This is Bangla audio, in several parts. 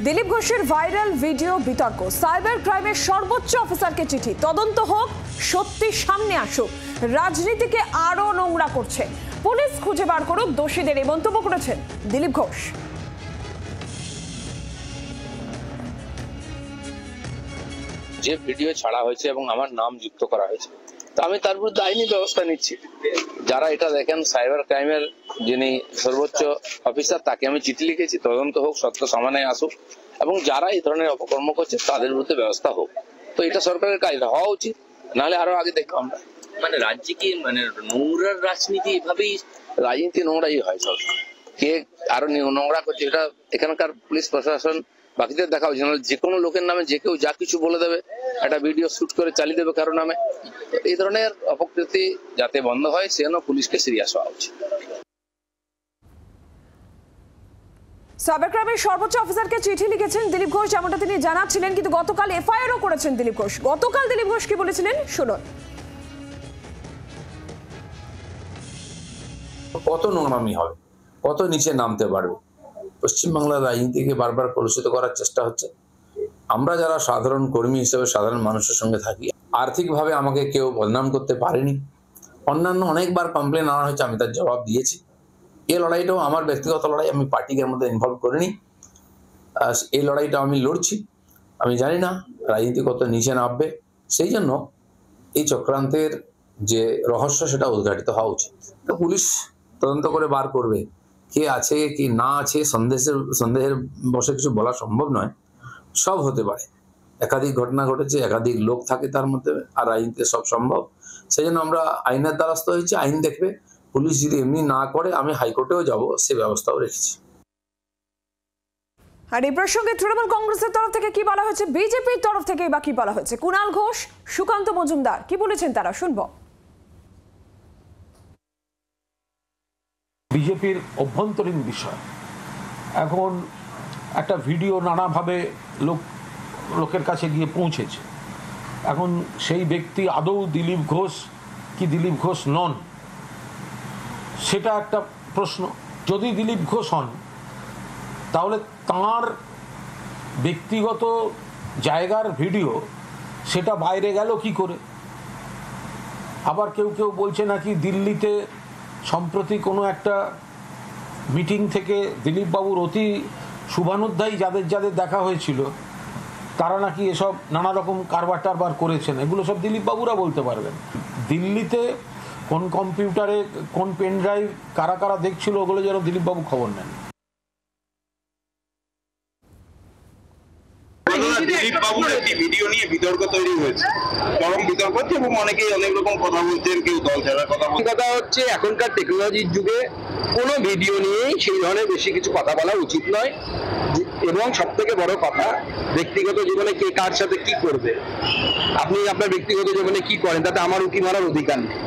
দিলীপ ঘোষের ভাইরাল ভিডিও বিতর্ক, সাইবার ক্রাইমের সর্বোচ্চ অফিসারকে চিঠি, তদন্ত হোক, সত্যি সামনে আসুক, রাজনীতিকে আরো নোংরা করছে, পুলিশ খুঁজে বার করুক দোষীদের, এই মন্তব্য করেছেন দিলীপ ঘোষ। যে ভিডিও ছাড়া হয়েছে এবং আমার নাম যুক্ত করা হয়েছে, তো আমি তার বিরুদ্ধে আইনি ব্যবস্থা নিচ্ছি। যারা এটা দেখেন, সাইবার ক্রাইমের যিনি সর্বোচ্চ অফিসার, তাকে আমি চিঠি লিখেছি, তদন্ত হোক, সত্য সামনে আসুক, এবং যারা এই ধরনের অপকর্ম করছে তাদের বিরুদ্ধে ব্যবস্থা হোক। তো এটা সরকারের কাজ হওয়া উচিত, নাহলে আরো আগে দেখবো আমরা। মানে রাজ্যে কি মানে নোংরার রাজনীতি এভাবেই? রাজনীতি নোংরাই হয় সব, কে আরো নোংরা করছে এটা এখানকার পুলিশ প্রশাসন বাকিদের দেখা উচিত। যে কোনো লোকের নামে যে কেউ যা কিছু বলে দেবে, একটা ভিডিও শুট করে চালিয়ে দেবে কারো নামে। এই ধরনের অপকৃতি যাতে বন্ধ হয় সেজন্য পুলিশকে সিরিয়াস হওয়া উচিত। সাইবার ক্রাইমের সর্বোচ্চ অফিসারকে চিঠি লিখেছেন দিলীপ ঘোষ, যেমনটা তিনি জানাচ্ছিলেন, কিন্তু গতকাল এফআইআরও করেছেন দিলীপ ঘোষ। গতকাল দিলীপ ঘোষ কি বলেছিলেন শুনুন। কত নোংরামি হবে, কত নিচে নামতে পারবে। পশ্চিমবাংলার রাজনীতিকে বারবার কলুষিত করার চেষ্টা হচ্ছে। আমরা যারা সাধারণ কর্মী হিসেবে সাধারণ মানুষের সঙ্গে থাকি, আর্থিকভাবে আমাকে কেউ বদনাম করতে পারেনি। অন্যান্য অনেকবার কমপ্লেন আনা হয়েছে, আমি তার জবাব দিয়েছি। এই লড়াইটাও আমার ব্যক্তিগত লড়াই, আমি পার্টির মধ্যে ইনভলভ করিনি। এই লড়াইটা আমি লড়ছি। আমি জানি না রাজনীতি কত নিচে নামবে, সেই জন্য এই চক্রান্তের যে রহস্য সেটা উদ্ঘাটিত হওয়া উচিত। তো পুলিশ তদন্ত করে বার করবে কে আছে কি না আছে। সন্দেহের বসে কিছু বলা সম্ভব নয়, সব হতে পারে। একাধিক ঘটনা ঘটেছে, একাধিক লোক থাকে তার মধ্যে, আর রাজনীতিতে সব সম্ভব। সেই জন্য আমরা আইনের দ্বারস্থ হয়েছি, আইন দেখবে। পুলিশ যদি এমনি না করে আমি হাইকোর্টেও যাব, সে ব্যবস্থাও রেখেছি। আর এই প্রসঙ্গে তৃণমূল কংগ্রেসের তরফ থেকে কি বলা হয়েছে, বিজেপির তরফ থেকে বা কি বলা হয়েছে, কুণাল ঘোষ, সুকান্ত মজুমদার কি বলেছেন তারা, শুনবো। বিজেপির অভ্যন্তরীণ বিষয়। এখন একটা ভিডিও নানাভাবে লোকের কাছে গিয়ে পৌঁছেছে। এখন সেই ব্যক্তি আদৌ দিলীপ ঘোষ কি দিলীপ ঘোষ নন, সেটা একটা প্রশ্ন। যদি দিলীপ ঘোষ হন, তাহলে তাঁর ব্যক্তিগত জায়গার ভিডিও সেটা বাইরে গেল কি করে? আবার কেউ কেউ বলছে নাকি দিল্লিতে সম্প্রতি কোনো একটা মিটিং থেকে দিলীপবাবুর অতি শুভানুধ্যায়ী যাদের দেখা হয়েছিল, তারা নাকি এসব নানা রকম কারবার টারবার করেছেন। এগুলো সব দিলীপবাবুরা বলতে পারবেন। দিল্লিতে কোন কম্পিউটারে কোন পেন ড্রাইভ কারা কারা দেখছিল, ওগুলো যেন দিলীপবাবু খবর নেন। দিলীপবাবুর একটি ভিডিও নিয়ে বিতর্ক তৈরি হয়েছে, চরম বিতর্ক হচ্ছে, এবং অনেকেই অনেক রকম কথা বলছেন, কেউ দল ছাড়ার কথা বলছেন। কথা হচ্ছে এখনকার টেকনোলজির যুগে কোনো ভিডিও নিয়েই সেই ধরনের বেশি কিছু কথা বলা উচিত নয়। এবং সব থেকে বড় কথা, ব্যক্তিগত জীবনে কে কার সাথে কি করবে, আপনি আপনার ব্যক্তিগত জীবনে কি করেন, তাতে আমার উকি মারার অধিকার নেই।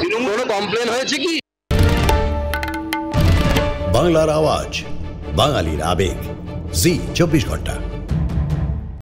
তৃণমূল কমপ্লেন হয়েছে কি? বাংলার আওয়াজ, বাঙালির আবেগ, জি 24 ঘন্টা।